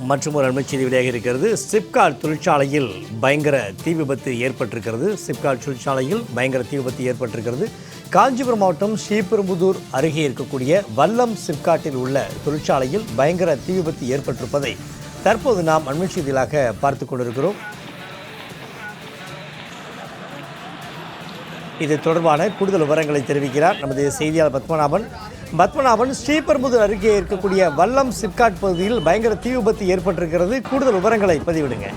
மற்றும் ஒரு அண்மைச் செய்தி வெளியாக இருக்கிறது. சிப்காட் தொழிற்சாலையில் பயங்கர தீ விபத்து ஏற்பட்டிருக்கிறது. சிப்காட் தொழிற்சாலையில் பயங்கர தீ விபத்து ஏற்பட்டிருக்கிறது. காஞ்சிபுரம் மாவட்டம் ஸ்ரீபெரும்புதூர் அருகே இருக்கக்கூடிய வல்லம் சிப்காட்டில் உள்ள தொழிற்சாலையில் பயங்கர தீ விபத்து ஏற்பட்டிருப்பதை தற்போது நாம் அண்மைச் செய்திகளாக பார்த்து கொண்டிருக்கிறோம். இது தொடர்பான கூடுதல் விவரங்களை தெரிவிக்கிறார் நமது செய்தியாளர் பத்மநாபன். ஸ்ரீபெரும்புதூர் அருகே இருக்கக்கூடிய வல்லம் சிப்காட் பகுதியில் பயங்கர தீ விபத்து ஏற்பட்டிருக்கிறது. கூடுதல் விவரங்களை பதிவிடுங்க.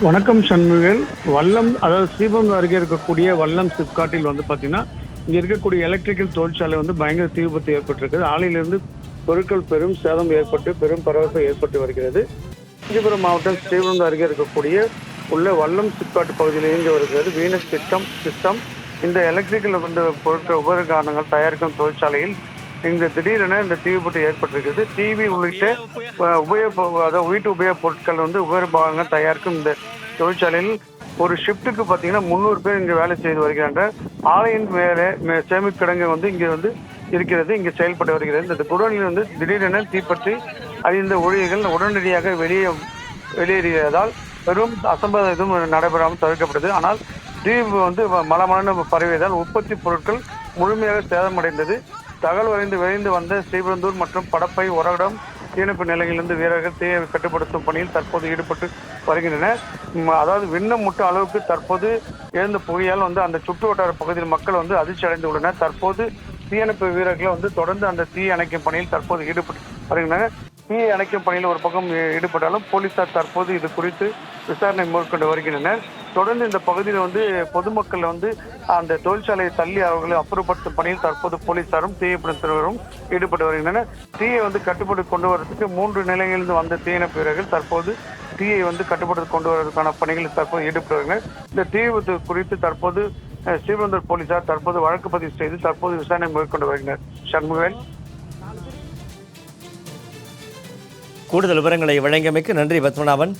வணக்கம் சண்முகன். வல்லம், அதாவது ஸ்ரீபெரும்புதூர் அருகே இருக்கக்கூடிய வல்லம் சிப்காட்டில் பார்த்தீங்கன்னா இங்க இருக்கக்கூடிய எலக்ட்ரிக்கல் தொழிற்சாலை பயங்கர தீ விபத்து ஏற்பட்டிருக்கிறது. ஆலையிலிருந்து பொருட்கள் பெரும் சேதம் ஏற்பட்டு பெரும் பரபரப்பு ஏற்பட்டு வருகிறது. காஞ்சிபுரம் மாவட்டம் ஸ்ரீபெரும்புதூர் அருகே இருக்கக்கூடிய உள்ள வல்லம் சிப்காட் பகுதியில் இயங்கி வருகிறது வீனஸ் சிஸ்டம். இந்த எலக்ட்ரிக்கல் பொருட்கள் உபகரணங்கள் தயாரிக்கும் தொழிற்சாலையில் இங்கு திடீரென இந்த தீ விபத்து ஏற்பட்டிருக்கிறது. டிவி உள்ளிட்ட வீட்டு உபயோகப் பொருட்கள் உபகரணங்கள் தயாரிக்கும் இந்த தொழிற்சாலையில் ஒரு ஷிப்டுக்கு பார்த்தீங்கன்னா 300 பேர் இங்கு வேலை செய்து வருகின்றனர். ஆலையின் மேலே சேமிப்பு கிடங்கு இங்கே இருக்கிறது, இங்கே செயல்பட்டு வருகிறது. இந்த குடோனில் திடீரென தீப்பற்றி அறிந்த ஊழியர்கள் உடனடியாக வெளியேறியதால் பெரும் அசம்பாவிதம் எதுவும் நடைபெறாமல் தவிர்க்கப்பட்டது. ஆனால் தீ மலமலன்னு பரவியதால் உற்பத்தி பொருட்கள் முழுமையாக சேதமடைந்தது. தகவல் விரைந்து வந்த ஸ்ரீபெரும்புதூர் மற்றும் படப்பை ஒரடம் தீயணைப்பு நிலையங்களிலிருந்து வீரர்கள் தீயை கட்டுப்படுத்தும் பணியில் தற்போது ஈடுபட்டு வருகின்றனர். அதாவது விண்ணம் முட்டும் அளவுக்கு தற்போது எழுந்த புகையால் அந்த சுற்று வட்டார பகுதியில் மக்கள் அதிர்ச்சி அடைந்து உள்ளனர். தற்போது தீயணைப்பு வீரர்கள் தொடர்ந்து அந்த தீ அணைக்கும் பணியில் தற்போது ஈடுபட்டு வருகின்றனர். தீயை அணைக்கும் பணியில் ஒரு பக்கம் ஈடுபட்டாலும் போலீசார் தற்போது இது குறித்து விசாரணை மேற்கொண்டு வருகின்றனர். தொடர்ந்து இந்த பகுதியில் பொதுமக்கள் அந்த தொழிற்சாலையை தள்ளி அவர்களை அப்புறப்படுத்தும் பணியில் தற்போது போலீசாரும் தீயணைப்பினரும் ஈடுபட்டு வருகின்றனர். தீயை கட்டுப்பாடு கொண்டு வருவதற்கு 3 நிலையிலிருந்து வந்த தீயணைப்பு வீரர்கள் தற்போது தீயை கட்டுப்பாடு கொண்டு வருவதற்கான பணிகளில் தற்போது ஈடுபட்டு வருகின்றனர். இந்த தீ விபத்து குறித்து தற்போது ஸ்ரீபெரும்புதூர் போலீசார் தற்போது வழக்கு பதிவு செய்து தற்போது விசாரணை மேற்கொண்டு வருகின்றனர். சண்முகன், கூடுதல் விவரங்களை வழங்கியமைக்கு நன்றி பத்மநாபன்.